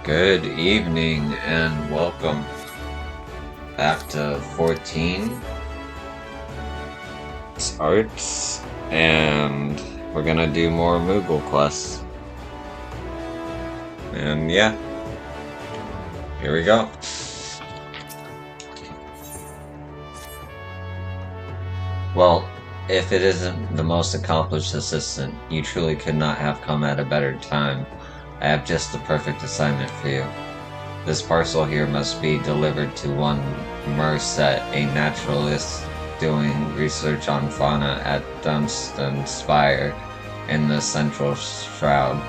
Good evening and welcome back to 14 Arts, and we're gonna do more Moogle quests. And yeah, here we go. Well, if it isn't the most accomplished assistant, you truly could not have come at a better time. I have just the perfect assignment for you. This parcel here must be delivered to one Merset, a naturalist doing research on fauna at Dunstan Spire in the Central Shroud.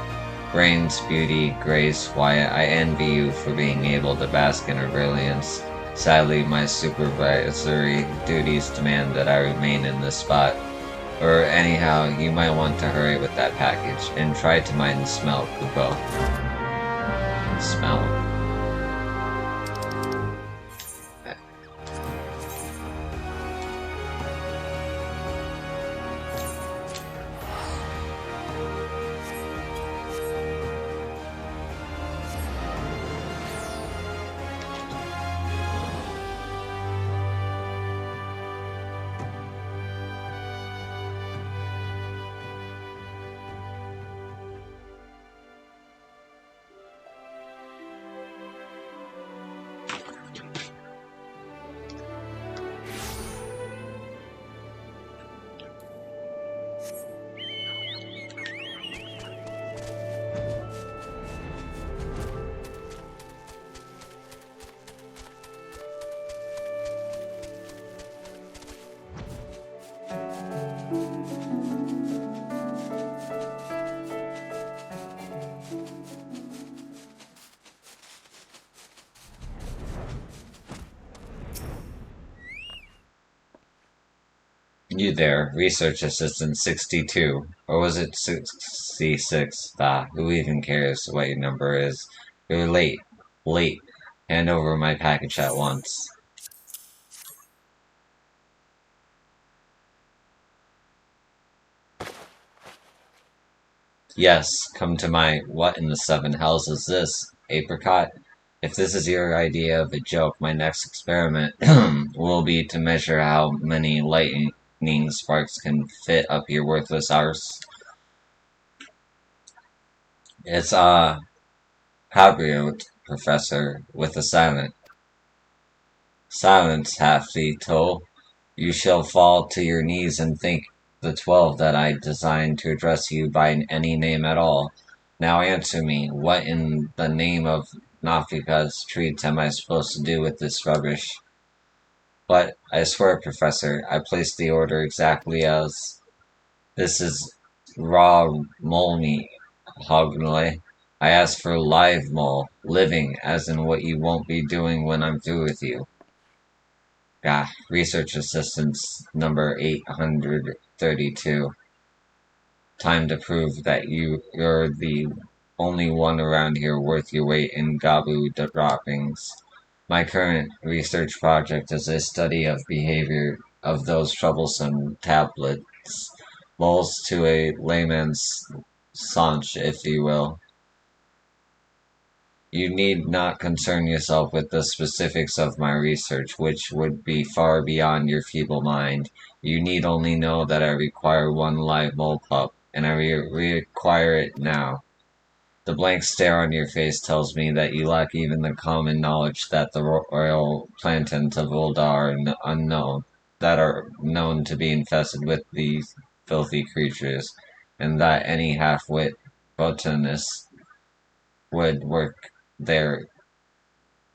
Brains, beauty, grace, Wyatt, I envy you for being able to bask in her brilliance. Sadly, my supervisory duties demand that I remain in this spot. Or anyhow, you might want to hurry with that package, and try to mind the smell, Kupo. Smell. You there, Research Assistant 62. Or was it 66? Who even cares what your number is? You're late. Late. Hand over my package at once. Yes, come to my what in the seven hells is this? Apricot? If this is your idea of a joke, my next experiment will be to measure how many lightning sparks can fit up your worthless arse. It's, Habriot, Professor, with a silent. Silence, half-toe. You shall fall to your knees and thank the 12 that I designed to address you by any name at all. Now answer me, what in the name of Nafika's treats am I supposed to do with this rubbish? But, I swear, Professor, I placed the order exactly as... This is raw mole meat, Hognley. I asked for live mole, living, as in what you won't be doing when I'm through with you. Research Assistants number 832. Time to prove that you're the only one around here worth your weight in Gabu droppings. My current research project is a study of behavior of those troublesome tablets. Moles to a layman's sanch, if you will. You need not concern yourself with the specifics of my research, which would be far beyond your feeble mind. You need only know that I require one live mole pup, and I require it now. The blank stare on your face tells me that you lack even the common knowledge that the royal plantains of Uldar are known to be infested with these filthy creatures, and that any half-wit botanist would work there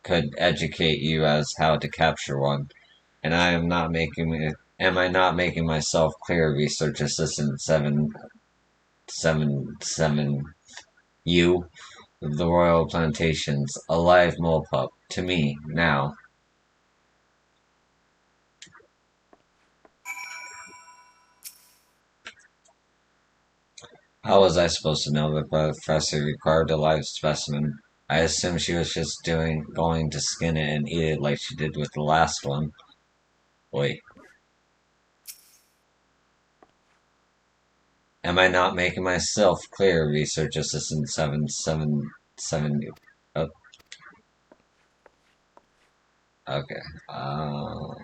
could educate you as how to capture one. And am I not making myself clear, Research Assistant 777? You, of the Royal Plantations, a live mole pup, to me, now. How was I supposed to know the professor required a live specimen? I assumed she was just going to skin it and eat it like she did with the last one. Wait. Am I not making myself clear, Research Assistant 777? Okay. Uh,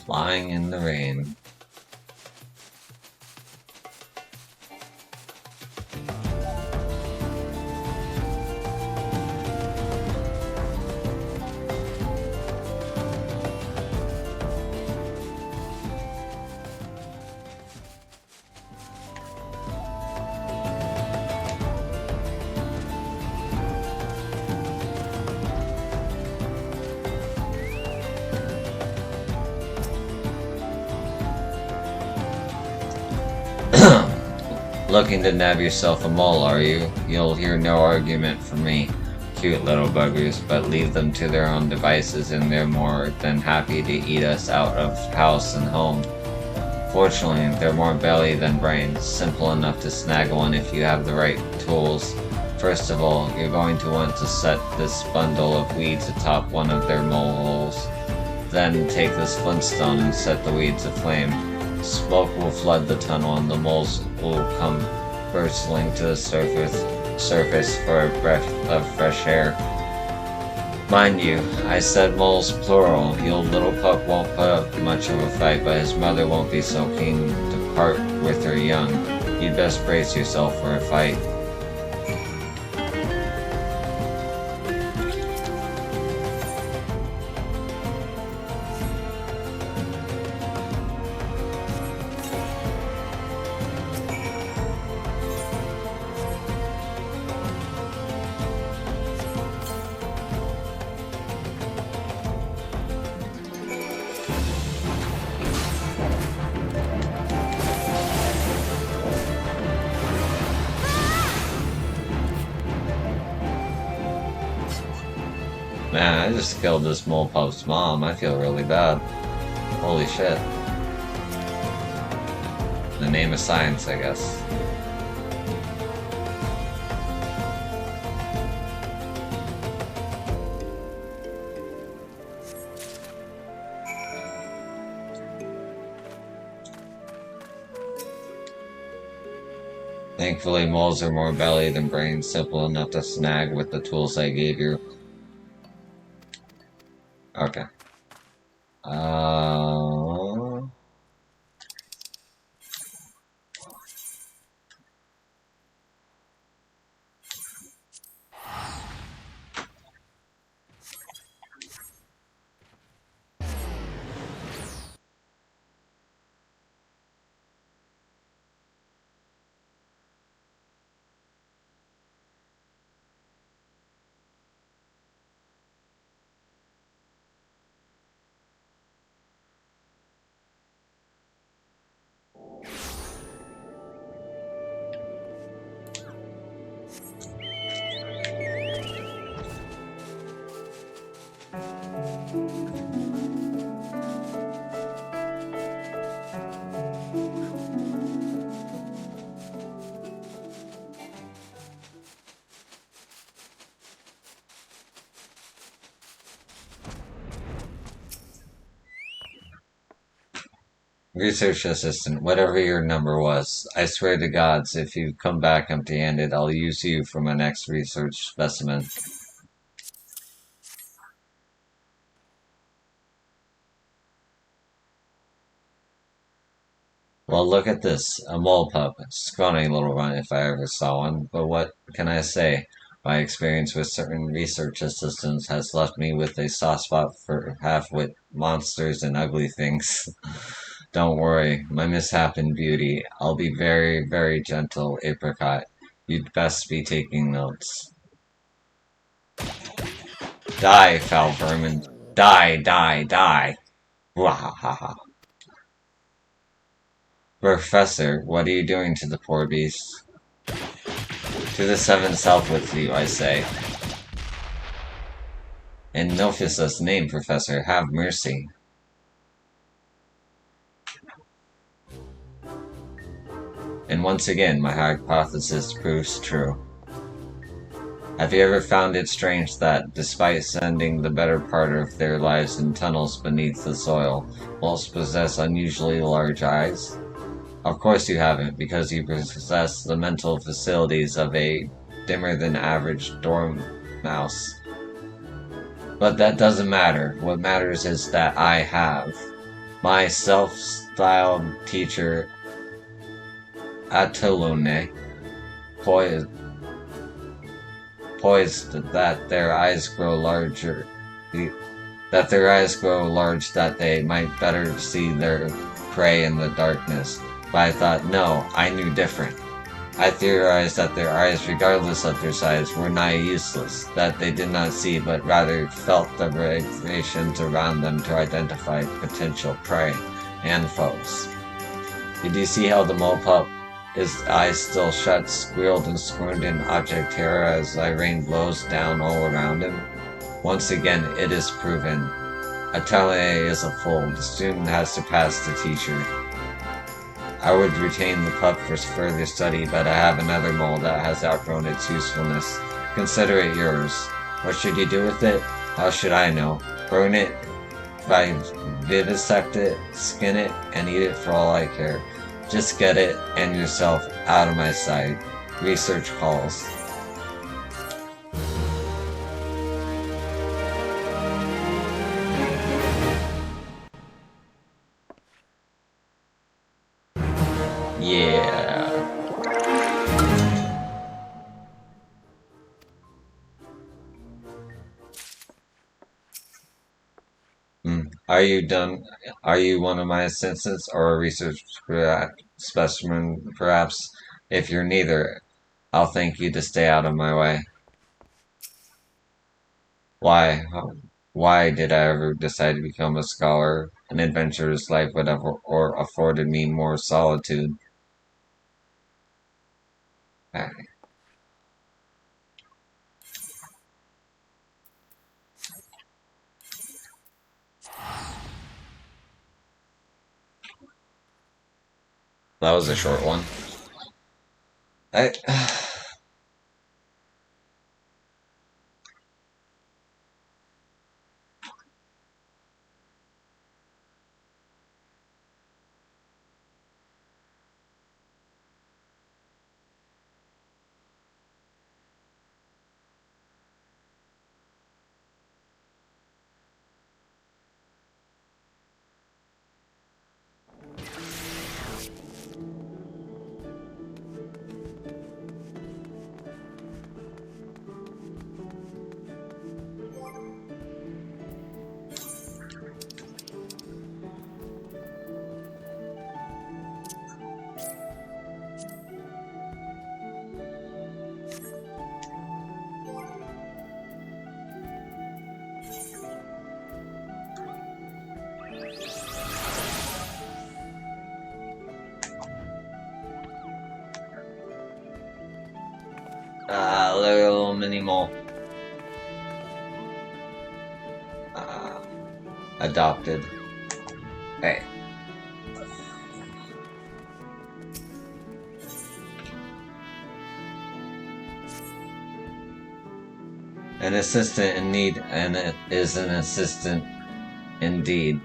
flying in the rain. Looking to nab yourself a mole, are you? You'll hear no argument from me. Cute little buggers, but leave them to their own devices and they're more than happy to eat us out of house and home. Fortunately, they're more belly than brains, simple enough to snag one if you have the right tools. First of all, you're going to want to set this bundle of weeds atop one of their mole holes. Then take this flintstone and set the weeds aflame. Smoke will flood the tunnel and the moles will come bursting to the surface for a breath of fresh air. Mind you, I said moles plural. Your little pup won't put up much of a fight, but his mother won't be so keen to part with her young. You'd best brace yourself for a fight. Man, I just killed this mole pup's mom. I feel really bad. Holy shit. In the name of science, I guess. Thankfully, moles are more belly than brains, simple enough to snag with the tools I gave you. Okay. Uh... Research assistant, whatever your number was, I swear to gods, if you come back empty-handed, I'll use you for my next research specimen. Well, look at this, a mole pup. Scrawny little runt if I ever saw one, but what can I say? My experience with certain research assistants has left me with a soft spot for half-wit monsters and ugly things. Don't worry, my mishap in beauty. I'll be very, very gentle, apricot. You'd best be taking notes. Die, foul vermin. Die, die, die. Wahaha. Professor, what are you doing to the poor beast? To the seventh self with you, I say. In Nophisa's name, Professor, have mercy. And once again, my hypothesis proves true. Have you ever found it strange that, despite spending the better part of their lives in tunnels beneath the soil, most possess unusually large eyes? Of course you haven't, because you possess the mental facilities of a dimmer-than-average dormouse. But that doesn't matter. What matters is that I have. My self-styled teacher, Atolone, poised that their eyes grow large that they might better see their prey in the darkness. But I thought, no, I knew different. I theorized that their eyes, regardless of their size, were nigh useless, that they did not see but rather felt the vibrations around them to identify potential prey and foes. Did you see how the mole pup, his eyes still shut, squealed and squirmed in abject terror as I rained blows down all around him? Once again, it is proven. Atelier is a fool. The student has to pass the teacher. I would retain the pup for further study, but I have another mole that has outgrown its usefulness. Consider it yours. What should you do with it? How should I know? Burn it, vivisect it, skin it, and eat it for all I care. Just get it and yourself out of my sight. Research calls. Yeah. Are you done? Are you one of my assistants or a research specimen, perhaps? If you're neither, I'll thank you to stay out of my way. Why? Why did I ever decide to become a scholar? An adventurous life would have or afforded me more solitude. That was a short one. I. Little mini mole. Adopted. Hey. An assistant in need, and it is an assistant indeed.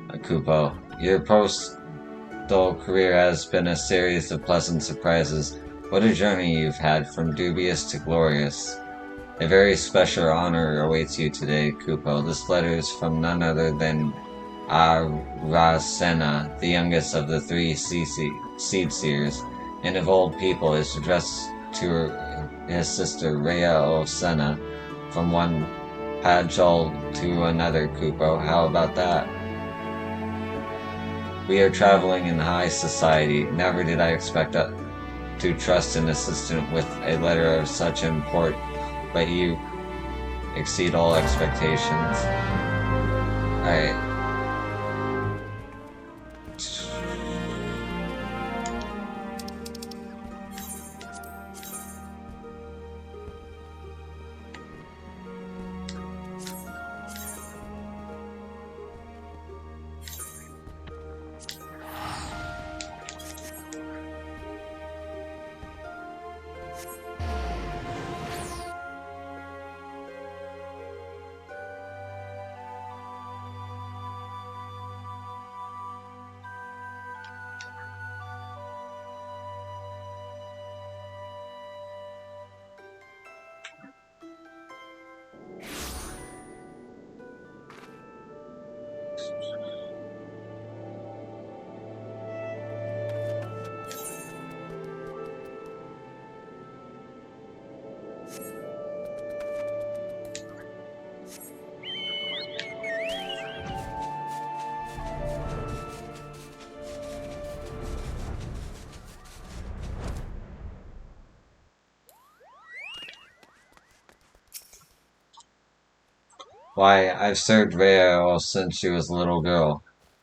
Kupo, your postal career has been a series of pleasant surprises. What a journey you've had, from dubious to glorious. A very special honor awaits you today, Kupo. This letter is from none other than Arasena, the youngest of the three seed seers, and of old people, is addressed to his sister Rhea Osena, from one Pajol to another, Kupo. How about that? We are traveling in high society. Never did I expect to trust an assistant with a letter of such import, but you exceed all expectations. Why, I've served Rhea since she was a little girl.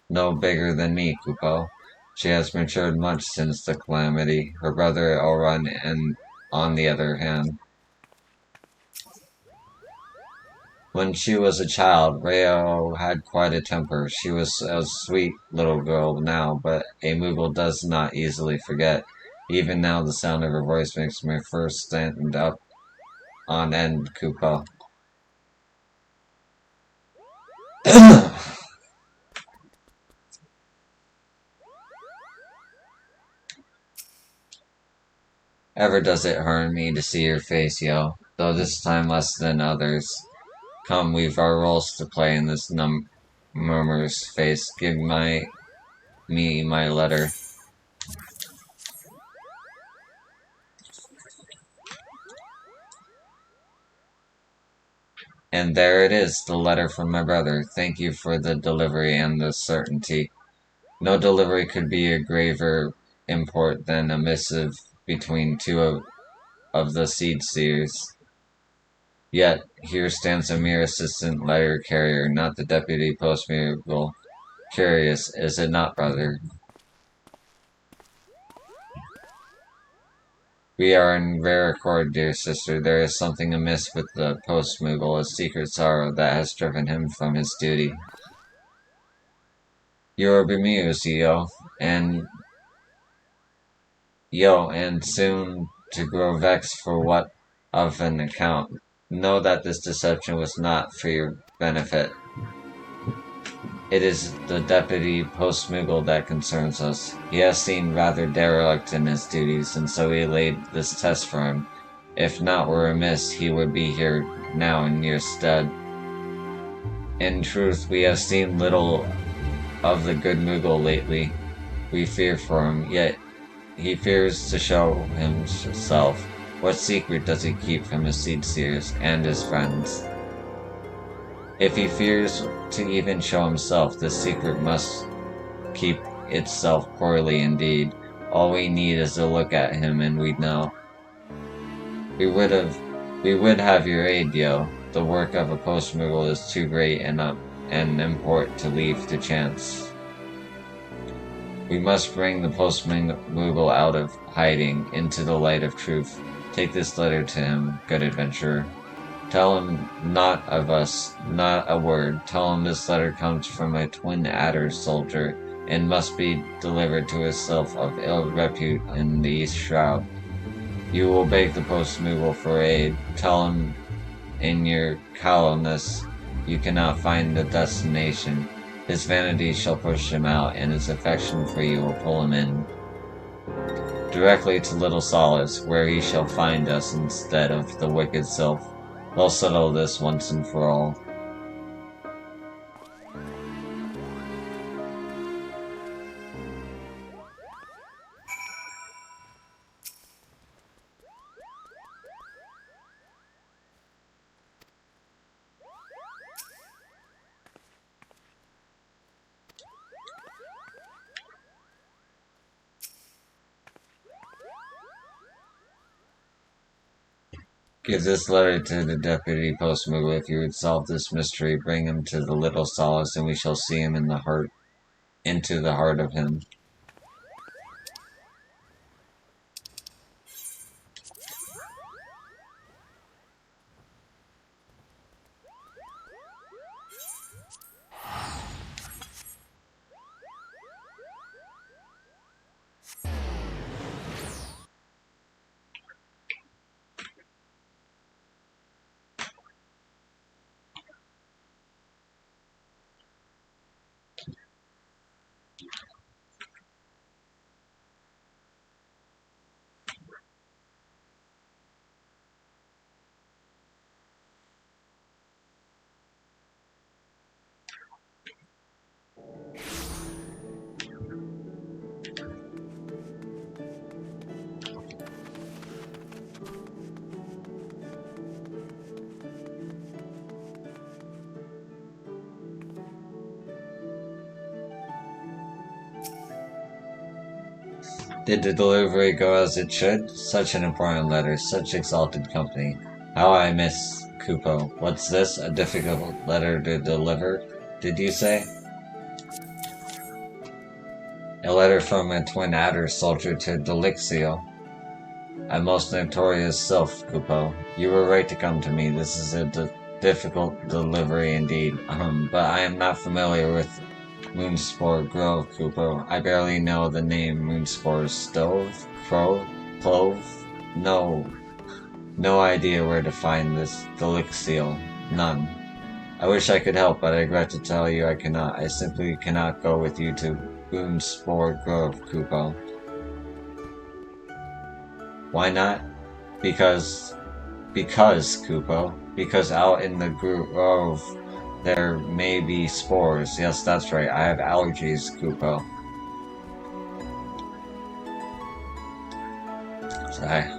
No bigger than me, Kupo. She has matured much since the calamity. Her brother Elrond, and on the other hand, when she was a child, Rhea had quite a temper. She was a sweet little girl now, but a moogle does not easily forget. Even now, the sound of her voice makes me first stand up on end, Kupo. Ever does it harm me to see your face, yo, though this time less than others. Come, we've our roles to play in this murmur's face. Give me my letter. And there it is, the letter from my brother. Thank you for the delivery and the certainty. No delivery could be of graver import than a missive between two of the seed seers. Yet, here stands a mere assistant letter carrier, not the deputy postmaster. Curious, is it not, brother? We are in rare accord, dear sister. There is something amiss with the post-moogle, a secret sorrow that has driven him from his duty. You are bemused, and soon to grow vexed for what of an account. Know that this deception was not for your benefit. It is the deputy post-moogle that concerns us. He has seemed rather derelict in his duties, and so we laid this test for him. If naught were amiss, he would be here now in your stead. In truth, we have seen little of the good moogle lately. We fear for him, yet he fears to show himself. What secret does he keep from his seed-seers and his friends? If he fears to even show himself, this secret must keep itself poorly indeed. All we need is to look at him and we'd know. We would have your aid, yo. The work of a post-moogle is too great an import to leave to chance. We must bring the post-moogle out of hiding, into the light of truth. Take this letter to him, good adventurer. Tell him not of us, not a word. Tell him this letter comes from a twin adder soldier, and must be delivered to himself of ill repute in the East Shroud. You will beg the post-moogle for aid. Tell him in your callousness you cannot find the destination. His vanity shall push him out, and his affection for you will pull him in. Directly to Little Solace, where he shall find us instead of the wicked sylph. We'll settle this once and for all. Give this letter to the deputy post-moogle. If you would solve this mystery, bring him to the Little Solace, and we shall see him into the heart of him. Did the delivery go as it should? Such an important letter, such exalted company. How I miss Kupo. What's this? A difficult letter to deliver, did you say? A letter from a twin adder soldier to Delixio. A most notorious sylph, Kupo. You were right to come to me. This is a difficult delivery indeed. But I am not familiar with Moonspore Grove, Kupo. I barely know the name Moonspore Stove? Crow? Clove? No idea where to find this Delixio. None. I wish I could help, but I regret to tell you I cannot. I simply cannot go with you to Moonspore Grove, Kupo. Why not? Because, Kupo. Because out in the grove, there may be spores. Yes, that's right. I have allergies, Kupo. Sigh.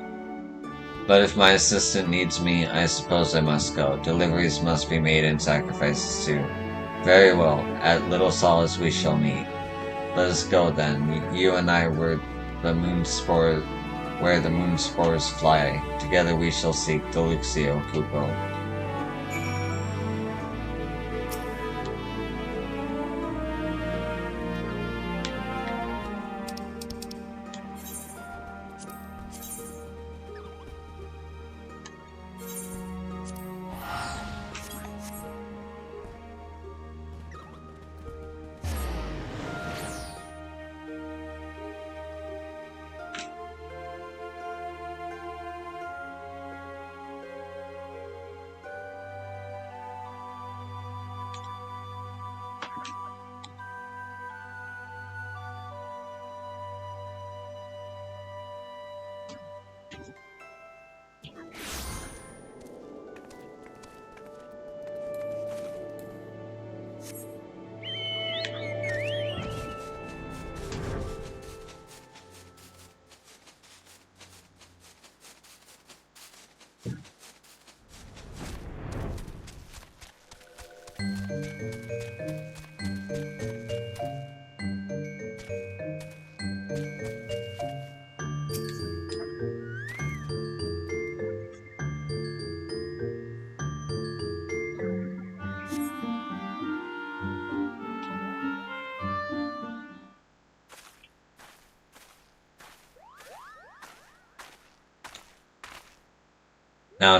But if my assistant needs me, I suppose I must go. Deliveries must be made and sacrifices too. Very well. At Little Solace we shall meet. Let us go then. You and I were the moonspore, where the moonspores fly. Together we shall seek Delixio, Kupo.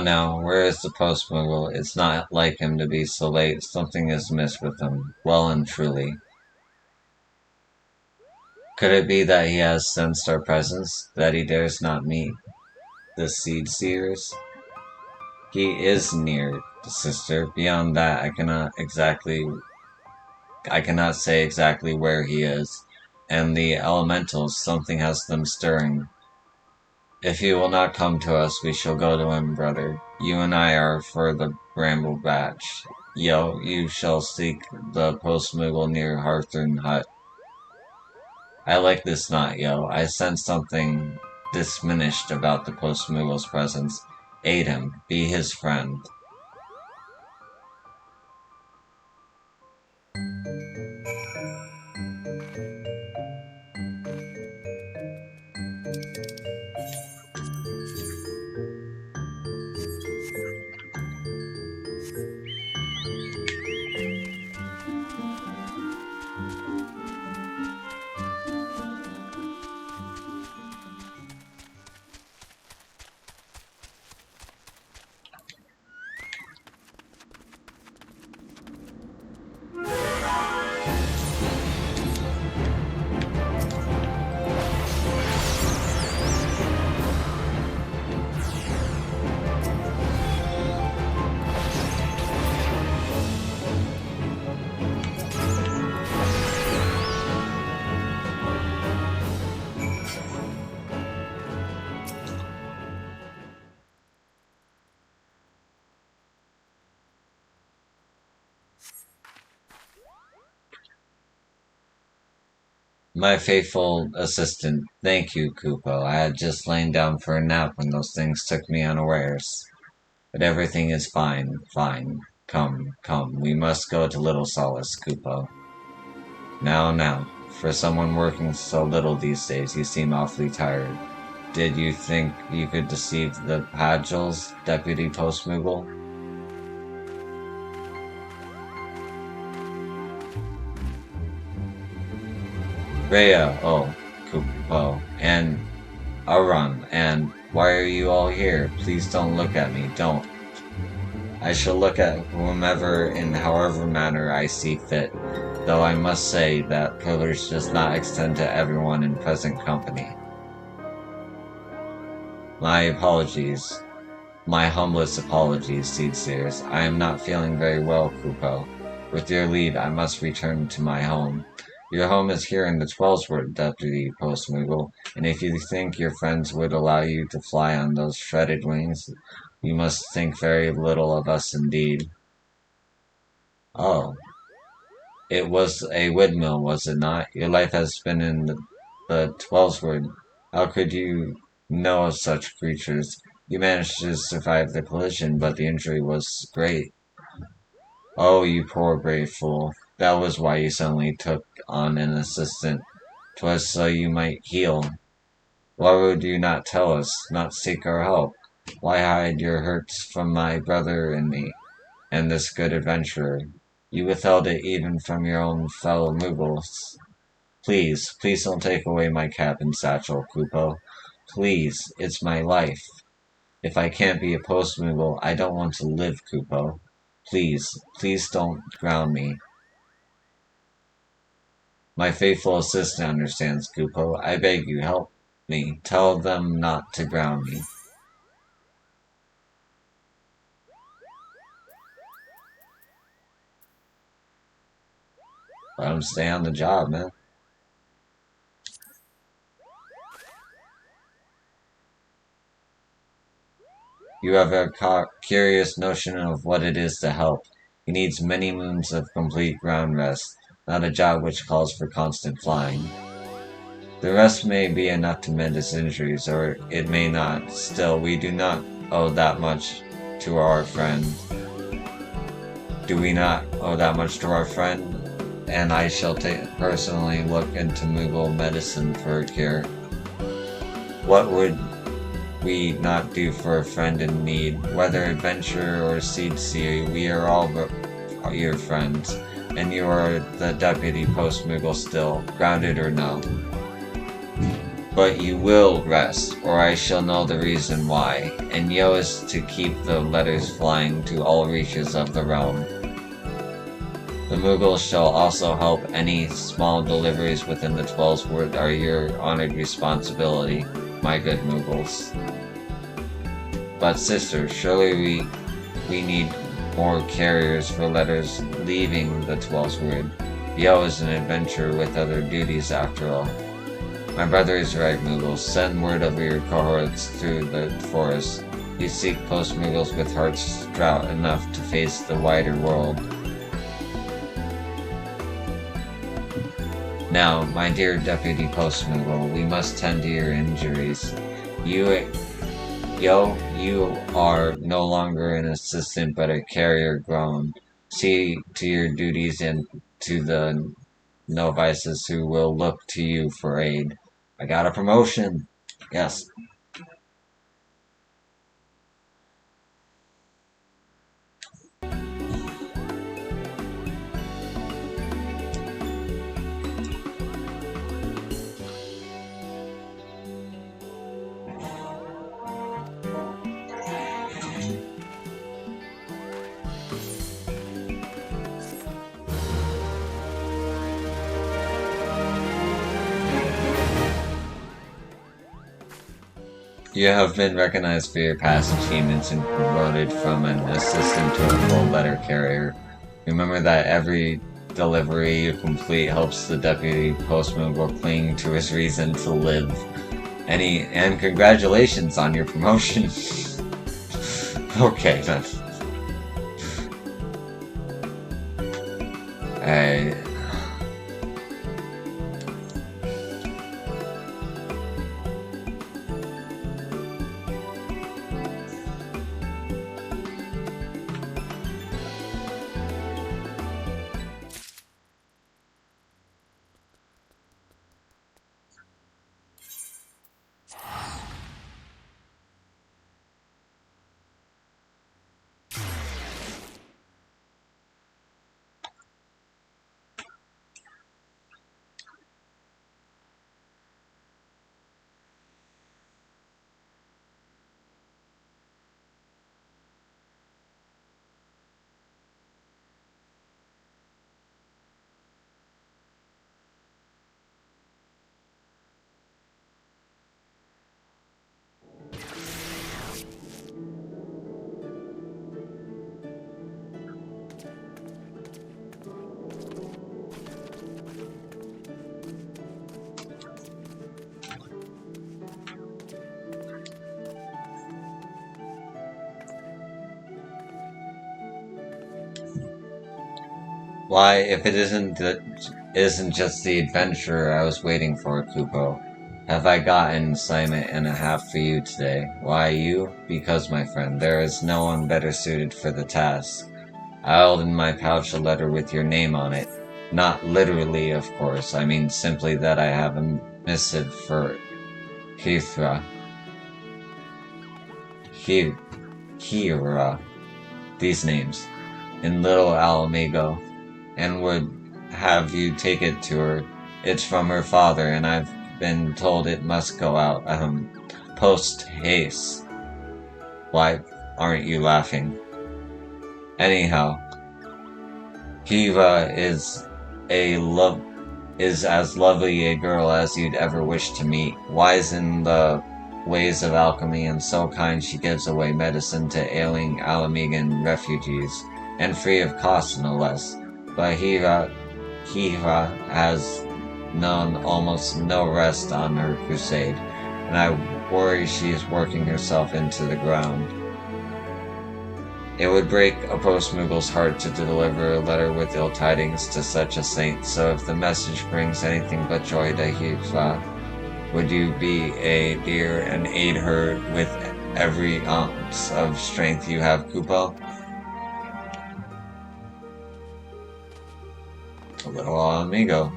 Now, where is the post moogle? It's not like him to be so late. Something is amiss with him. Well and truly. Could it be that he has sensed our presence? That he dares not meet the seed seers? He is near, sister. Beyond that, I cannot say exactly where he is. And the elementals, something has them stirring. If he will not come to us, we shall go to him, brother. You and I are for the Bramble Batch. Yo, you shall seek the post moogle near Hawthorne Hut. I like this knot, yo. I sense something diminished about the post moogle's presence. Aid him. Be his friend. My faithful assistant, thank you, Kupo. I had just lain down for a nap when those things took me unawares. But everything is fine, fine. Come, we must go to Little Solace, Kupo. Now, for someone working so little these days, you seem awfully tired. Did you think you could deceive the Pagels, Deputy Post Moogle? Rhea, oh, Kupo, and Aram, and why are you all here? Please don't look at me, don't. I shall look at whomever in however manner I see fit, though I must say that privilege does not extend to everyone in present company. My apologies. My humblest apologies, Seedseers. I am not feeling very well, Kupo. With your leave, I must return to my home. Your home is here in the Twellsword, Deputy Post Moogle, and if you think your friends would allow you to fly on those shredded wings, you must think very little of us indeed. Oh, it was a windmill, was it not? Your life has been in the Twellsword. How could you know of such creatures? You managed to survive the collision, but the injury was great. Oh, you poor brave fool. That was why you suddenly took on an assistant. 'Twas so you might heal. Why would you not tell us, not seek our help? Why hide your hurts from my brother and me, and this good adventurer? You withheld it even from your own fellow Moogles. Please, please don't take away my cap and satchel, Kupo. Please, it's my life. If I can't be a post Moogle, I don't want to live, Kupo. Please, please don't ground me. My faithful assistant understands, Kupo. I beg you, help me. Tell them not to ground me. Let them stay on the job, man. You have a curious notion of what it is to help. He needs many moons of complete ground rest, not a job which calls for constant flying. The rest may be enough to mend his injuries, or it may not. Still, we do not owe that much to our friend. Do we not owe that much to our friend? And I shall personally look into Moogle medicine for a cure. What would we not do for a friend in need? Whether adventurer or seed seer, we are all your friends, and you are the Deputy Post Moogle still, grounded or no. But you will rest, or I shall know the reason why, and Yo is to keep the letters flying to all reaches of the realm. The Moogles shall also help. Any small deliveries within the Twellsword are your honored responsibility, my good Moogles. But sister, surely we need more carriers for letters leaving the Twellsword. Yo is an adventurer with other duties after all. My brother is right, Moogles. Send word over your cohorts through the forest. You seek post Moogles with hearts stout enough to face the wider world. Now, my dear Deputy Post Moogle, we must tend to your injuries. You are no longer an assistant but a carrier grown. See to your duties and to the novices who will look to you for aid. I got a promotion! Yes. You have been recognized for your past achievements and promoted from an assistant to a full letter carrier. Remember that every delivery you complete helps the Deputy Postman will cling to his reason to live. And congratulations on your promotion. Okay then. Alright. Why, if it isn't just the adventure I was waiting for, Kupo, have I gotten assignment and a half for you today? Why you? Because, my friend, there is no one better suited for the task. I held in my pouch a letter with your name on it. Not literally, of course. I mean simply that I have a missive for Hithra. Hira. These names. In Little Alamigo. And would have you take it to her. It's from her father, and I've been told it must go out, post haste. Why aren't you laughing? Anyhow, Kiva is as lovely a girl as you'd ever wish to meet, wise in the ways of alchemy and so kind she gives away medicine to ailing Alamigan refugees, and free of cost no less. But Hiva has known almost no rest on her crusade, and I worry she is working herself into the ground. It would break a post-moogle's heart to deliver a letter with ill tidings to such a saint, so if the message brings anything but joy to Hiva, would you be a dear and aid her with every ounce of strength you have, Kupo? A little amigo.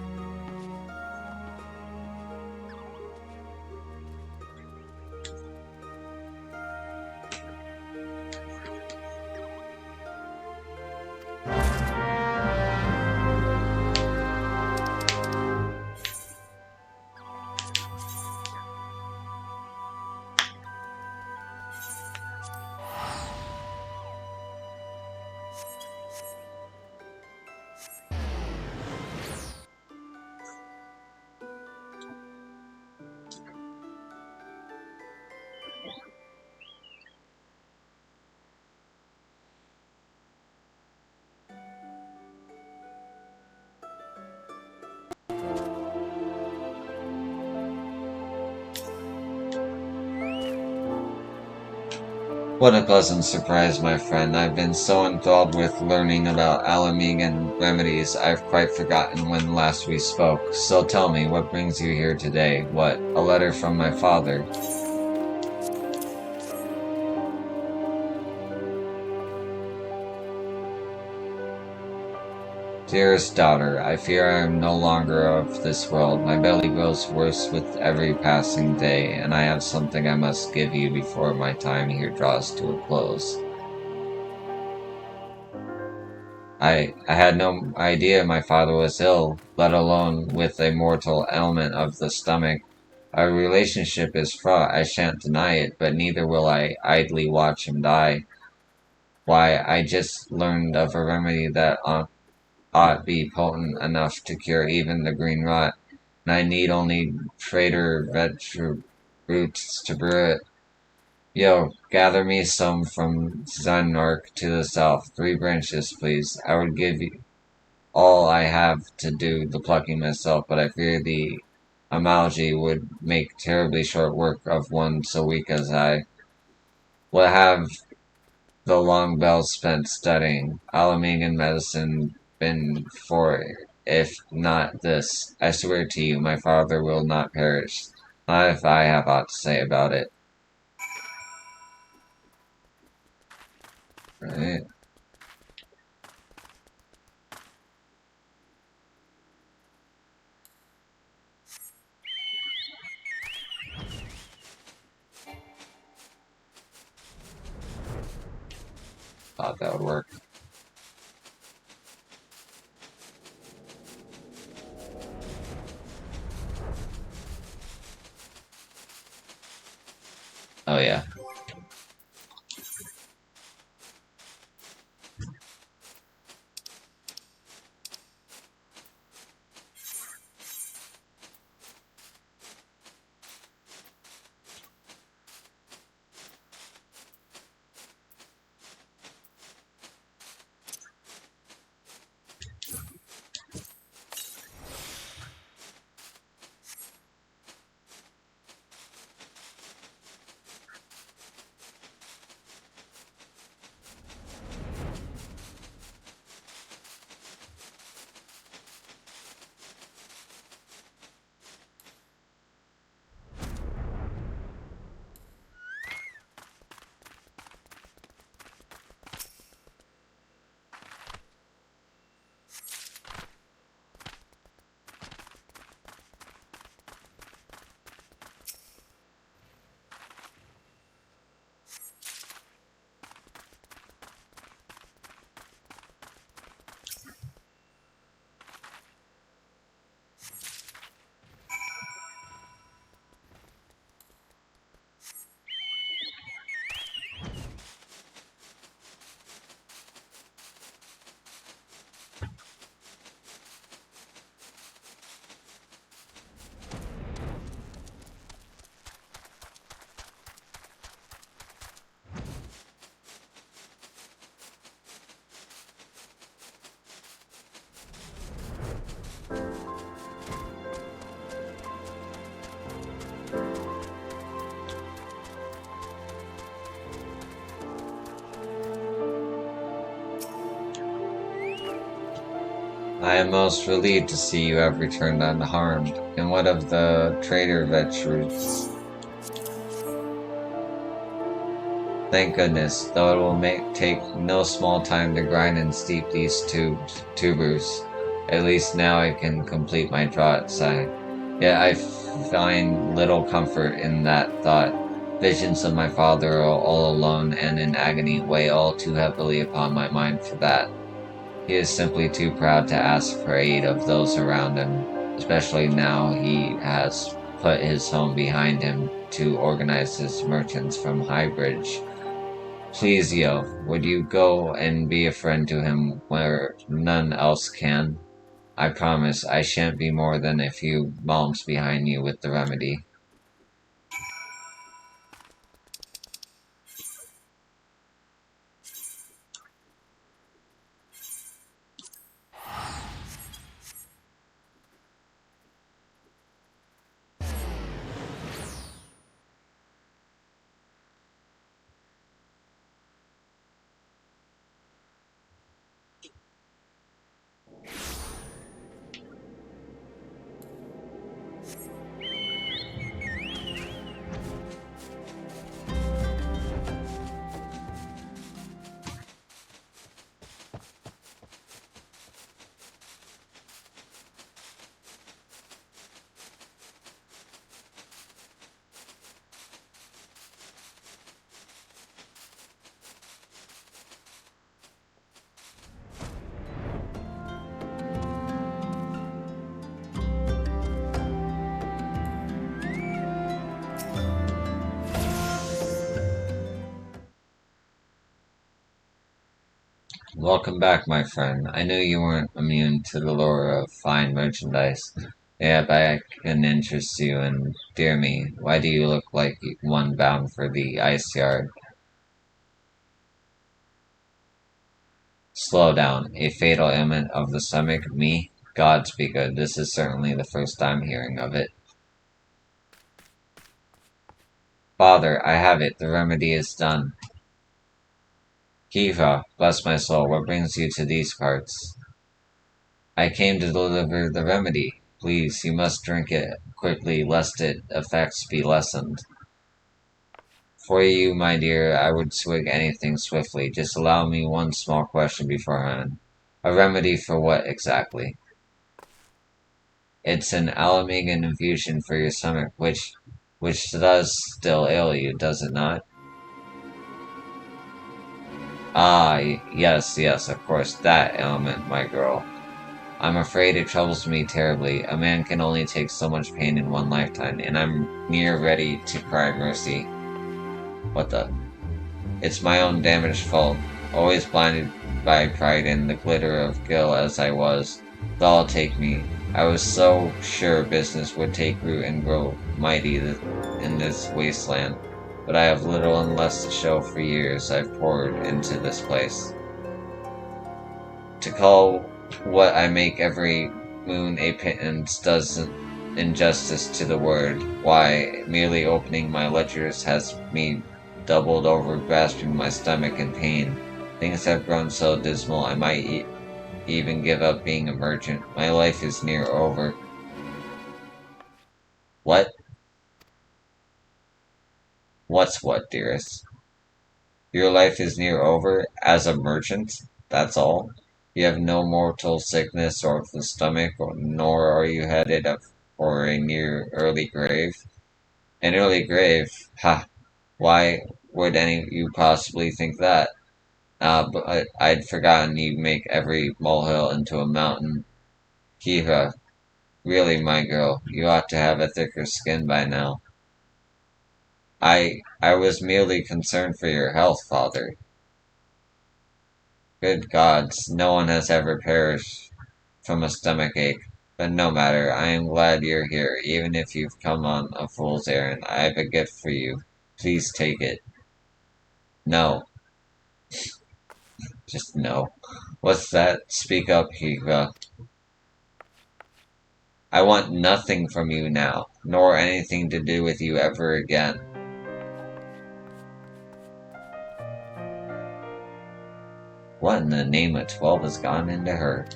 What a pleasant surprise, my friend. I've been so enthralled with learning about Alamigan remedies, I've quite forgotten when last we spoke. So tell me, what brings you here today? What, a letter from my father? Dearest daughter, I fear I am no longer of this world. My belly grows worse with every passing day, and I have something I must give you before my time here draws to a close. I had no idea my father was ill, let alone with a mortal ailment of the stomach. Our relationship is fraught, I shan't deny it, but neither will I idly watch him die. Why, I just learned of a remedy that ought be potent enough to cure even the green rot, and I need only traitor roots to brew it. Yo, gather me some from Zanark to the south. 3 branches, please. I would give you all I have to do the plucking myself, but I fear the amalgam would make terribly short work of one so weak as I. Will have the long bells spent studying Alamegan medicine been for, if not this, I swear to you, my father will not perish. Not if I have aught to say about it. Right? Thought that would work. Oh yeah. I am most relieved to see you have returned unharmed. And what of the trader veterans? Thank goodness, though it will take no small time to grind and steep these tubers. At least now I can complete my draught, sigh. Yet I find little comfort in that thought. Visions of my father all alone and in agony weigh all too heavily upon my mind for that. He is simply too proud to ask for aid of those around him, especially now he has put his home behind him to organize his merchants from Highbridge. Please, Yo, would you go and be a friend to him where none else can? I promise I shan't be more than a few bumps behind you with the remedy. Welcome back, my friend. I knew you weren't immune to the lure of fine merchandise. Yep, I can interest you, and dear me, why do you look like one bound for the ice yard? Slow down. A fatal ailment of the stomach? Me? Gods be good. This is certainly the first I'm hearing of it. Father, I have it. The remedy is done. Kiva, bless my soul, what brings you to these parts? I came to deliver the remedy. Please, you must drink it quickly, lest its effects be lessened. For you, my dear, I would swig anything swiftly. Just allow me one small question beforehand. A remedy for what exactly? It's an alamagan infusion for your stomach, which does still ail you, does it not? Ah, yes, yes, of course, that ailment, my girl. I'm afraid it troubles me terribly. A man can only take so much pain in one lifetime, and I'm near ready to cry mercy. What the? It's my own damaged fault. Always blinded by pride and the glitter of Gil as I was. Thou'll take me. I was so sure business would take root and grow mighty in this wasteland. But I have little and less to show for years I've poured into this place. To call what I make every moon a pittance does injustice to the word. Why, merely opening my ledgers has me doubled over, grasping my stomach in pain. Things have grown so dismal I might even give up being a merchant. My life is near over. What? What's what, dearest? Your life is near over as a merchant? That's all? You have no mortal sickness of the stomach, nor are you headed for a near early grave? An early grave? Ha! Why would any of you possibly think that? But I'd forgotten you make every molehill into a mountain. Kiva, really, my girl, you ought to have a thicker skin by now. I was merely concerned for your health, father. Good gods, no one has ever perished from a stomach ache. But no matter, I am glad you're here, even if you've come on a fool's errand. I have a gift for you. Please take it. No. Just no. What's that? Speak up, Kiva. I want nothing from you now, nor anything to do with you ever again. What in the name of 12 has gone into her?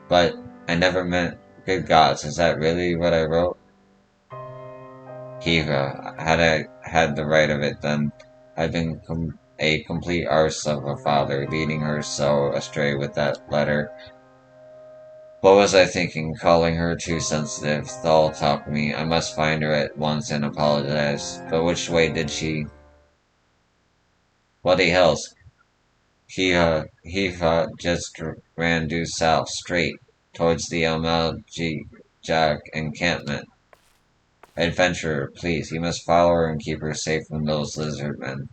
But I never meant, good gods, is that really what I wrote? Kiva, had I had the right of it then, I'd been a complete arse of a father, leading her so astray with that letter. What was I thinking, calling her too sensitive? Thal taught me. I must find her at once and apologize. But which way did she? Bloody hells. Hiva just ran due south, straight, towards the Jack encampment. Adventurer, please, you must follow her and keep her safe from those lizard men.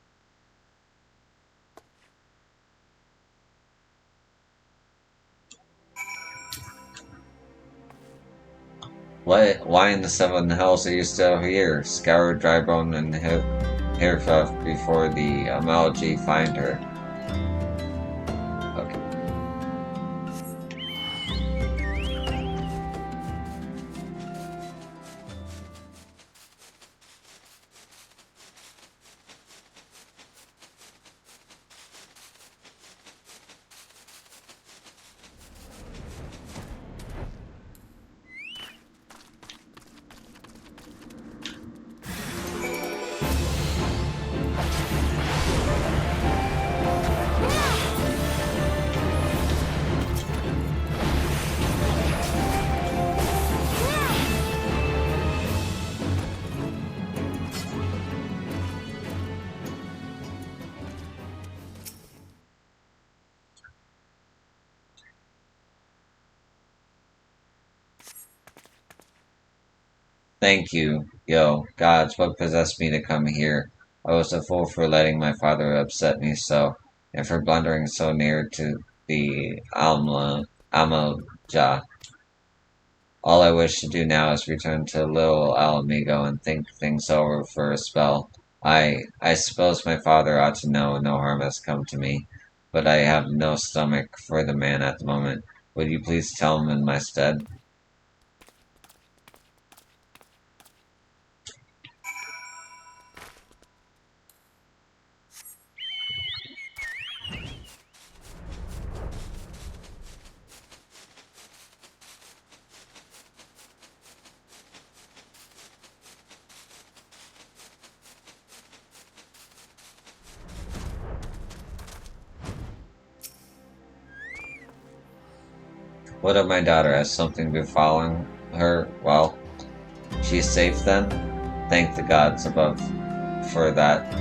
Why in the seven hells are you still here? Scour Drybone and Hirfuff before the Amalji find her. Okay. Thank you, yo, gods, what possessed me to come here? I was a fool for letting my father upset me so, and for blundering so near to the Amalja. All I wish to do now is return to Little Alamigo and think things over for a spell. I suppose my father ought to know no harm has come to me, but I have no stomach for the man at the moment. Would you please tell him in my stead? What of my daughter? Has something befallen her? Well, she's safe then? Thank the gods above for that.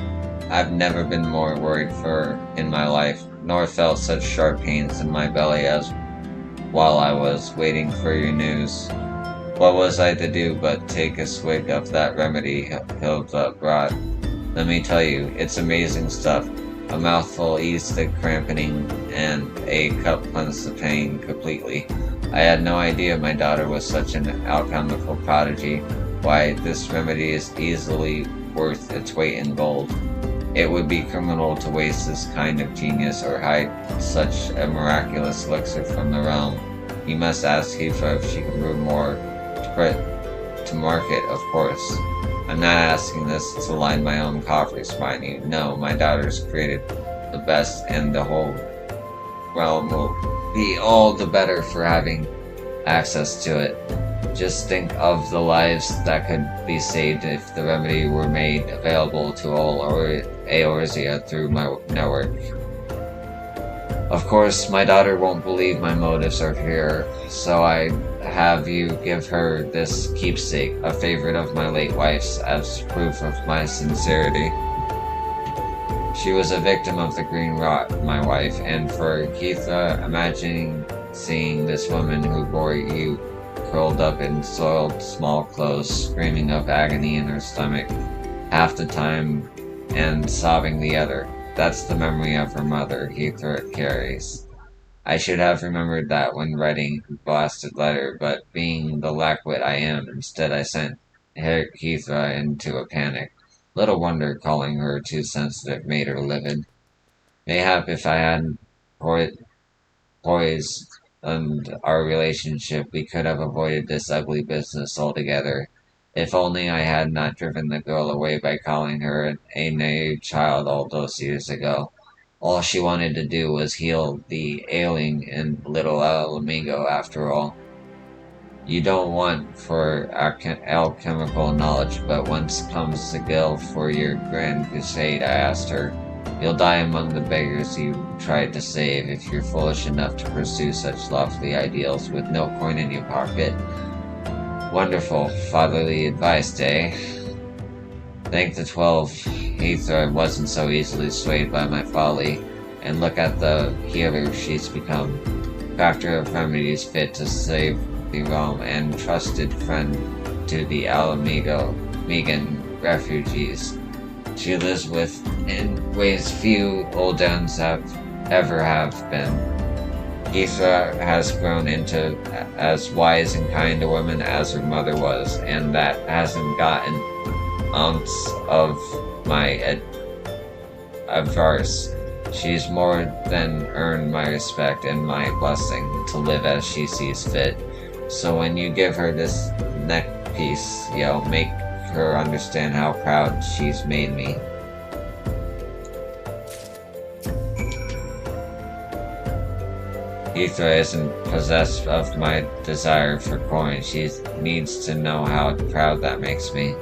I've never been more worried for in my life, nor felt such sharp pains in my belly as while I was waiting for your news. What was I to do but take a swig of that remedy Hilda brought? Let me tell you, it's amazing stuff. A mouthful eased the cramping, and a cup cleansed the pain completely. I had no idea my daughter was such an alchemical prodigy. Why, this remedy is easily worth its weight in gold. It would be criminal to waste this kind of genius or hide such a miraculous elixir from the realm. You must ask Hifa if she can brew more to market, of course. I'm not asking this to line my own coffers, mind you. No, my daughter's created the best, and the whole realm will be all the better for having access to it. Just think of the lives that could be saved if the remedy were made available to all Eorzea through my network. Of course, my daughter won't believe my motives are pure, so I have you give her this keepsake, a favorite of my late wife's, as proof of my sincerity. She was a victim of the green rot, my wife, and for Keitha, imagining seeing this woman who bore you curled up in soiled small clothes, screaming of agony in her stomach half the time and sobbing the other. That's the memory of her mother Heathra carries. I should have remembered that when writing the blasted letter, but being the lackwit I am, instead I sent Heathra into a panic. Little wonder calling her too sensitive made her livid. Mayhap if I hadn't poised our relationship, we could have avoided this ugly business altogether. If only I had not driven the girl away by calling her a naive child all those years ago. All she wanted to do was heal the ailing in little Alamigo after all. You don't want for alchemical knowledge, but whence comes the gil for your grand crusade? I asked her. You'll die among the beggars you tried to save if you're foolish enough to pursue such lofty ideals with no coin in your pocket. Wonderful fatherly advice, eh? Thank the 12, Heathrow I wasn't so easily swayed by my folly, and look at the healer she's become. Crafter of remedies fit to save the realm and trusted friend to the Megan refugees. She lives with in ways few old uns ever have been. Heathrow has grown into as wise and kind a woman as her mother was, and that hasn't gotten ounce of my advice. She's more than earned my respect and my blessing to live as she sees fit. So when you give her this neck piece, make her understand how proud she's made me. Heathrow isn't possessed of my desire for coin. She needs to know how proud that makes me.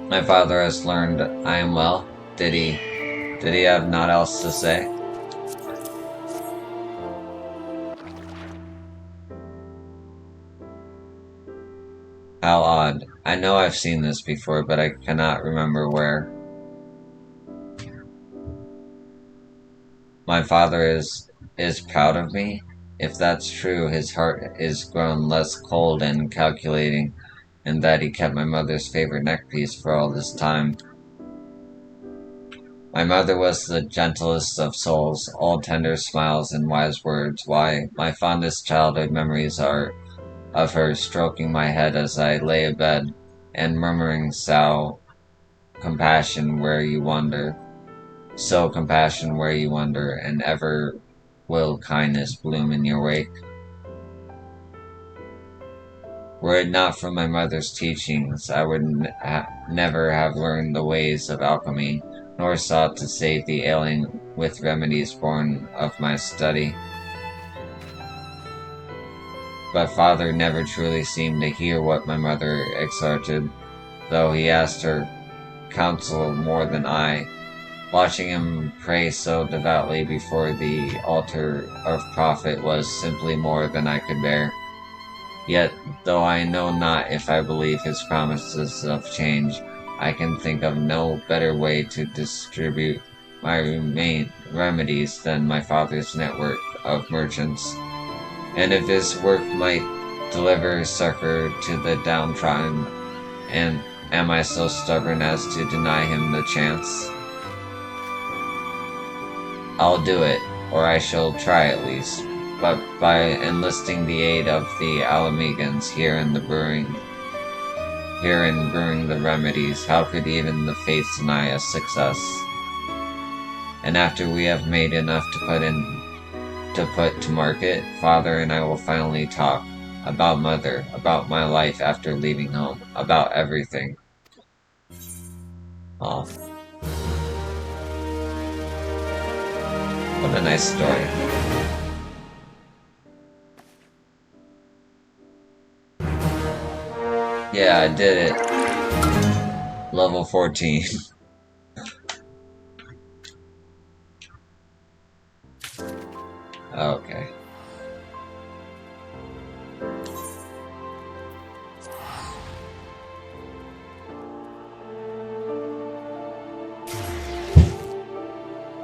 My father has learned I am well. Did he have naught else to say? How odd. I know I've seen this before, but I cannot remember where. My father is proud of me? If that's true, his heart is grown less cold and calculating, and that he kept my mother's favorite neckpiece for all this time. My mother was the gentlest of souls, all tender smiles and wise words. Why, my fondest childhood memories are of her stroking my head as I lay abed, and murmuring, "Sow, compassion where you wander, sow compassion where you wander, and ever will kindness bloom in your wake." Were it not for my mother's teachings, I would never have learned the ways of alchemy, nor sought to save the ailing with remedies born of my study. But father never truly seemed to hear what my mother exhorted, though he asked her counsel more than I. Watching him pray so devoutly before the altar of profit was simply more than I could bear. Yet, though I know not if I believe his promises of change, I can think of no better way to distribute my remedies than my father's network of merchants. And if his work might deliver succor to the downtrodden, and am I so stubborn as to deny him the chance? I'll do it, or I shall try at least. But by enlisting the aid of the Alamegans here in brewing the remedies, how could even the fates deny us success? And after we have made enough to put to market, father and I will finally talk about mother, about my life after leaving home, about everything. Oh, what a nice story. Yeah, I did it. Level 14. Okay.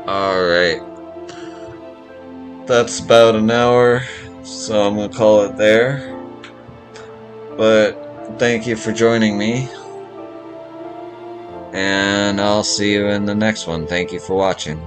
Alright. That's about an hour, so I'm gonna call it there. But thank you for joining me, and I'll see you in the next one. Thank you for watching.